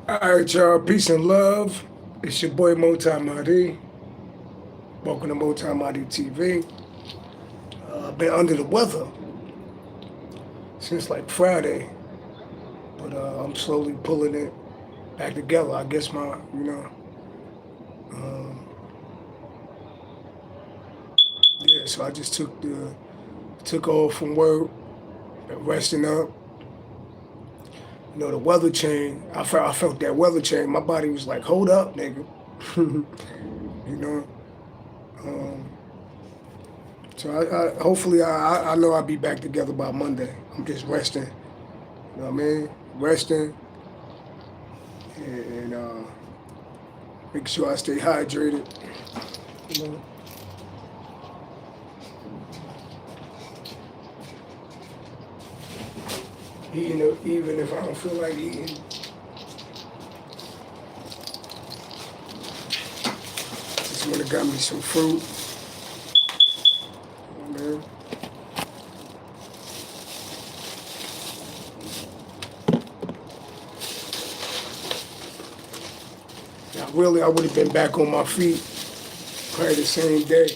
Alright, y'all. Peace and love. It's your boy MultiMahdi. Welcome to MultiMahdiTV. I've been under the weather since like Friday, but I'm slowly pulling it back together. I guess um, yeah. So I just took off from work, been resting up. The weather change. I felt that weather change. My body was like, hold up, nigga. you know. Um, So hopefully I know I'll be back together by Monday. I'm just resting. You know what I mean? Resting and making sure I stay hydrated. You know, eating even if I don't feel like eating. Just wanna got me some fruit. You know, man. Now really I would have been back on my feet probably the same day.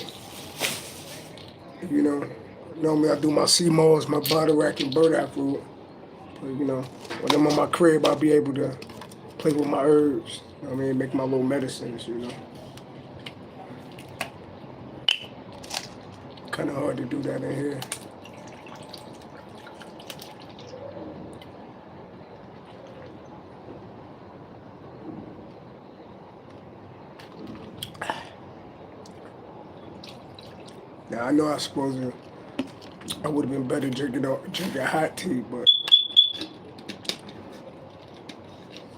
You know. Normally I do my sea moss, my bottle rack and burdock fruit. But when I'm on my crib I'll be able to play with my herbs. You know what I mean? Make my little medicines. Kinda hard to do that in here. Now I know I would have been better drinking hot tea, but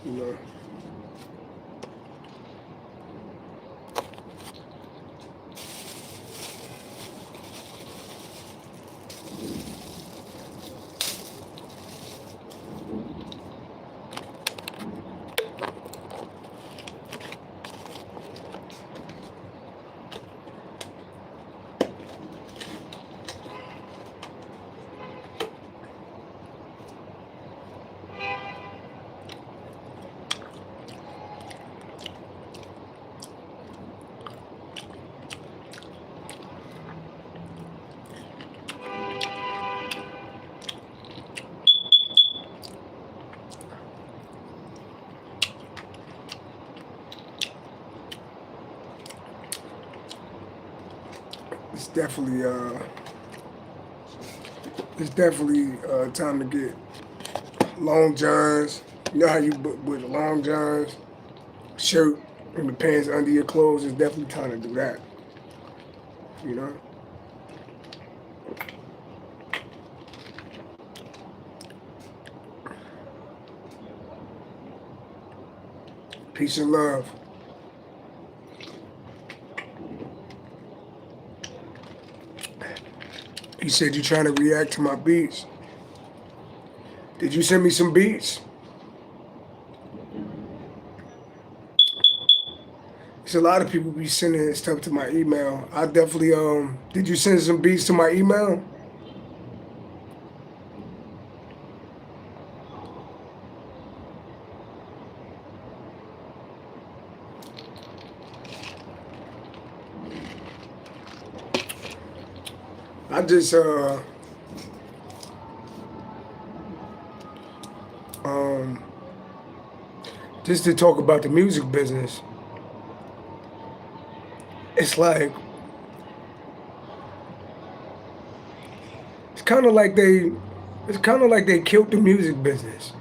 you know, it's definitely time to get long johns. You know how you with the long johns, shirt and the pants under your clothes. It's definitely time to do that. You know. Peace and love. You said you're trying to react to my beats. Did you send me some beats? There's a lot of people be sending stuff to my email. I definitely Did you send some beats to my email? I um just to talk about the music business. It's like it's kind of like they it's kind of like they killed the music business.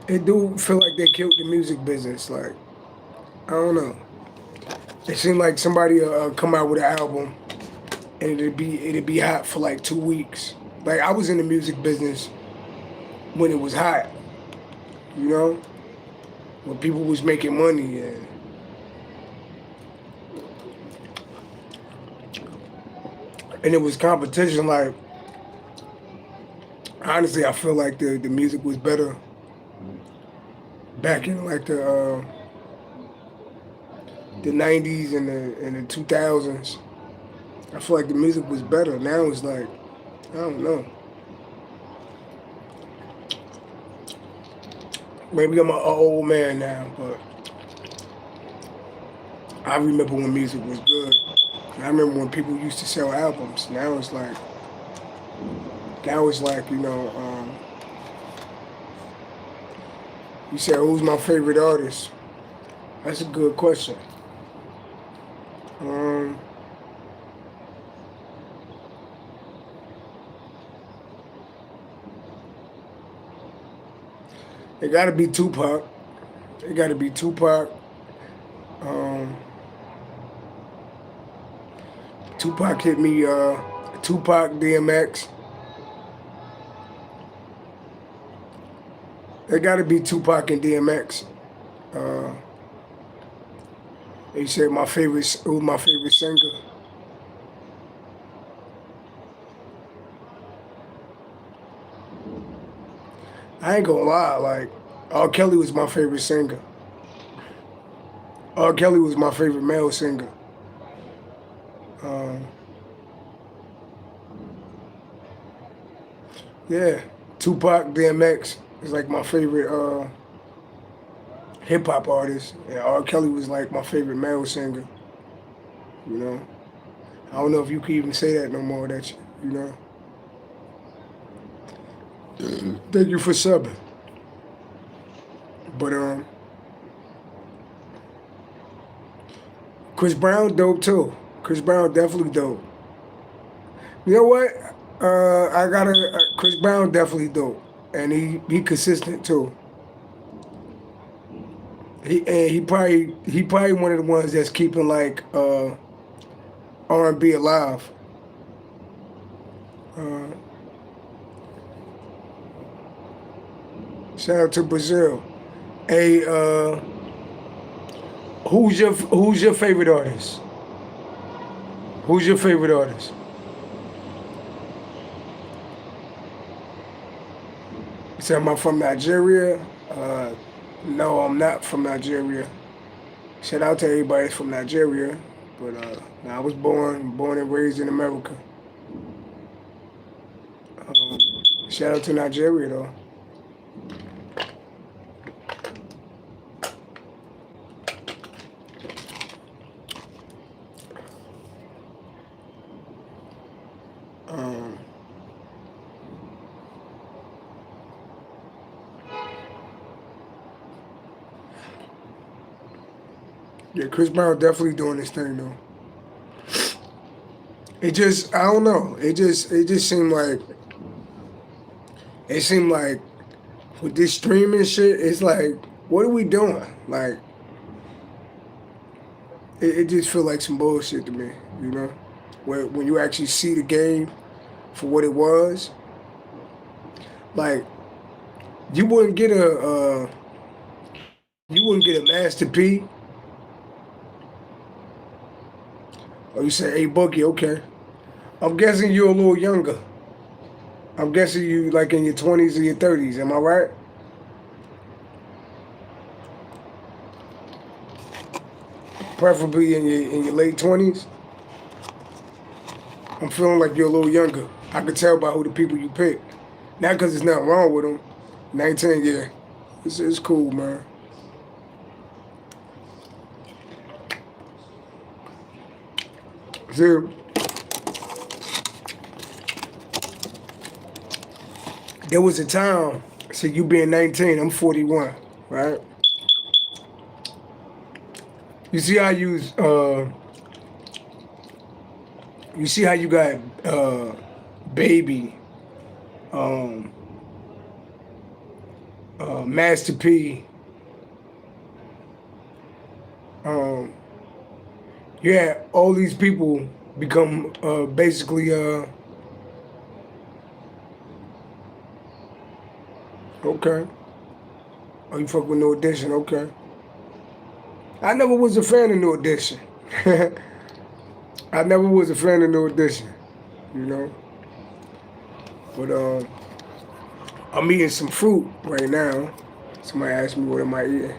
It do feel like they killed the music business. Like I don't know. It seemed like somebody come out with an album and it'd be hot for like 2 weeks. Like I was in the music business when it was hot, you know, when people was making money and it was competition. Like honestly, I feel like the music was better back in like the '90s and the 2000s. I feel like the music was better. Now it's like I don't know. maybe I'm an old man now, but I remember when music was good. I remember when people used to sell albums. Now it's like, you said, who's my favorite artist? That's a good question. Um, it gotta be Tupac. It gotta be Tupac. Um, Tupac hit me, Tupac, DMX. It gotta be Tupac and DMX. Uh, they said who's my favorite singer. I ain't gonna lie, like, R. Kelly was my favorite singer. R. Kelly was my favorite male singer. Um, yeah, Tupac, DMX is like my favorite hip hop artist. And R. Kelly was like my favorite male singer. You know, I don't know if you can even say that no more. You know. Thank you for subbing. But Chris Brown dope too. Chris Brown definitely dope. You know what? I gotta Chris Brown definitely dope, and he consistent too. He probably one of the ones that's keeping like R&B alive. Uh, Shout out to Brazil. Hey, who's your favorite artist? Who's your favorite artist? You said, am I from Nigeria? No, I'm not from Nigeria. Shout out to everybody that's from Nigeria, but I was born and raised in America. Shout out to Nigeria though. Um, yeah, Chris Brown definitely doing this thing though. I don't know. It seemed like with this streaming shit, it's like, what are we doing? Like, it just feel like some bullshit to me, you know? When you actually see the game for what it was, like, you wouldn't get a Master P, or you say, hey, Boogie, okay. I'm guessing you're a little younger. I'm guessing you like in your 20s or your 30s, am I right? Preferably in your late 20s. I'm feeling like you're a little younger. I could tell by who the people you pick. Not because there's nothing wrong with them. 19, yeah. It's cool, man. See, there was a time, so you being 19, I'm 41, right? You see how you see how you got Baby, um, Master P, um, yeah, all these people become basically okay. Oh, you fuck with No Edition, okay. I never was a fan of No Edition. I never was a fan of No Edition, you know. But I'm eating some fruit right now. Somebody asked me what am I eating.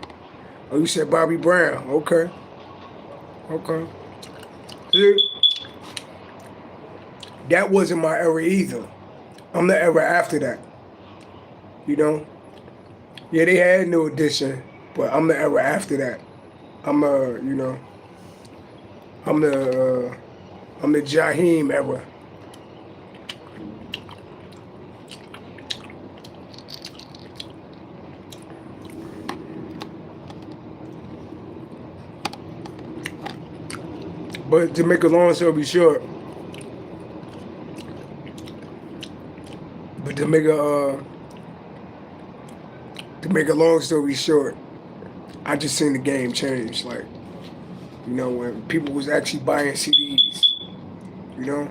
Oh, you said Bobby Brown. Okay. Okay. See, that wasn't my era either. I'm the era after that. You know? Yeah, they had New Edition, but I'm the era after that. I'm you know, I'm the I'm the Jaheim era. But to make a long story short, but to make a long story short, I just seen the game change. Like, you know, when people was actually buying CDs, you know.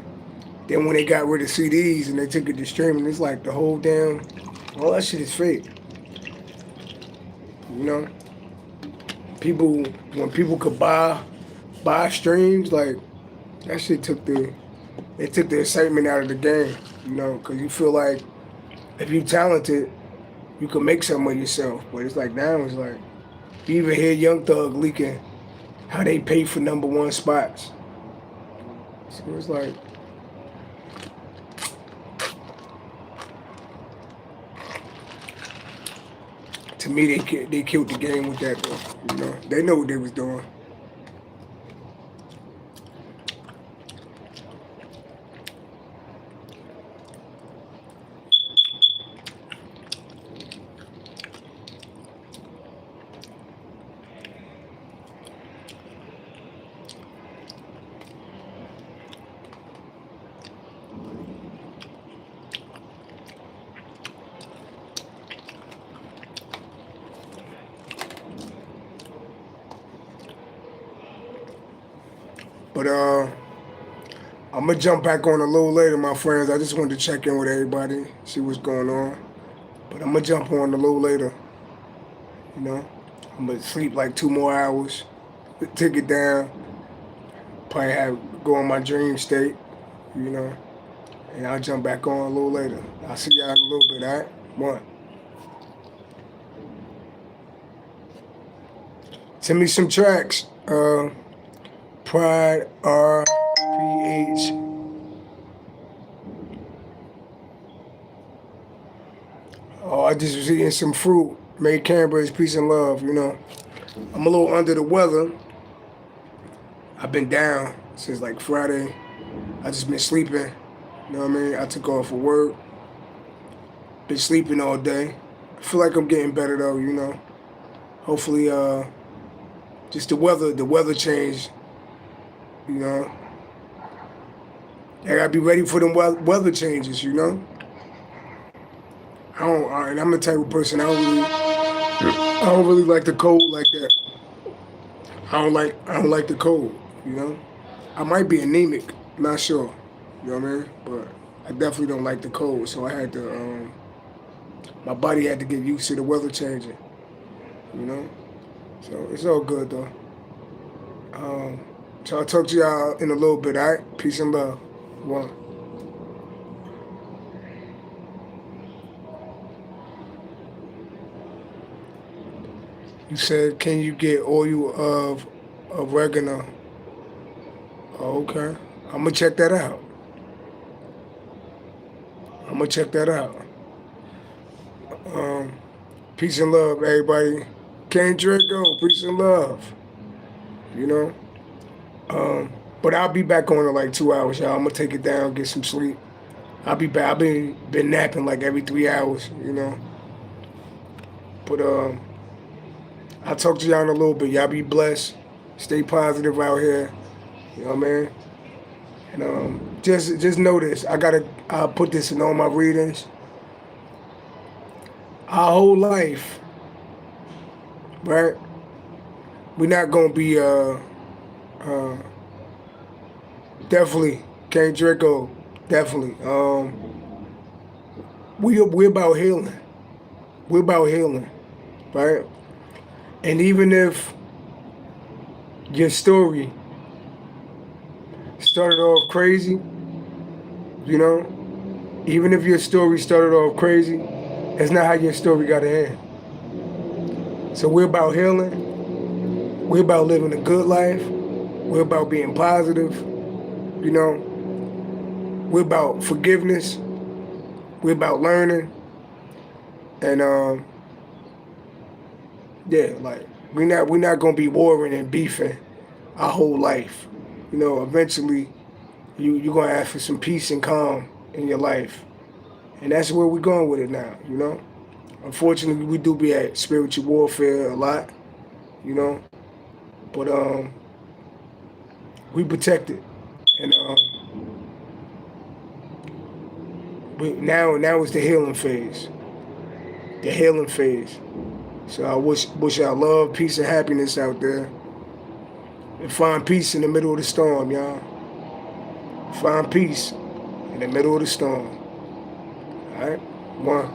Then when they got rid of CDs and they took it to streaming, it's like the whole damn, all that shit is fake. You know, people when people could buy streams, like that shit took the excitement out of the game. You know, because you feel like if you talented, you can make something of yourself. But it's like now, it's like you even hear Young Thug leaking how they pay for #1 spots. So it's like, to me, they killed the game with that though. You know, they know what they was doing. But I'm gonna jump back on a little later, my friends. I just wanted to check in with everybody, see what's going on. But I'm gonna jump on a little later. You know, I'm gonna sleep like 2 more hours, take it down, probably have go in my dream state. You know, and I'll jump back on a little later. I'll see y'all in a little bit. All right, one. Send me some tracks. Pride RPH. Oh, I just was eating some fruit. Made Canberra's peace and love. You know, I'm a little under the weather. I've been down since like Friday. I just been sleeping. You know what I mean? I took off for work. Been sleeping all day. I feel like I'm getting better though. You know. Hopefully, just the weather change. You know. I gotta be ready for them weather changes. You know. And I'm the type of person I don't really like the cold like that. I don't like the cold. You know. I might be anemic. Not sure. You know what I mean? But I definitely don't like the cold. So I had to. My body had to get used to the weather changing. You know. So it's all good though. So I'll talk to y'all in a little bit. All right. Peace and love. One. You said, can you get oil of oregano? Oh, okay. I'm going to check that out. I'm going to check that out. Peace and love, everybody. Ken Draco, peace and love. You know? But I'll be back on in like 2 hours, y'all. I'm going to take it down, get some sleep. I'll be back. I've been napping like every 3 hours, you know? But I'll talk to y'all in a little bit. Y'all be blessed. Stay positive out here. You know what I mean? And just know this. I'll put this in all my readings. Our whole life, right? We're not gonna be definitely King Draco, definitely. We're about healing. We're about healing, right? And even if your story started off crazy, you know, even if your story started off crazy, that's not how your story got to end. So we're about healing. We're about living a good life. We're about being positive. You know, we're about forgiveness. We're about learning. And Yeah, like we not gonna be warring and beefing our whole life. You know, eventually you're gonna ask for some peace and calm in your life. And that's where we're going with it now, you know? Unfortunately we do be at spiritual warfare a lot, you know. But we protect it. And now is the healing phase. The healing phase. So I wish y'all love, peace, and happiness out there. And find peace in the middle of the storm, y'all. Find peace in the middle of the storm. All right? One.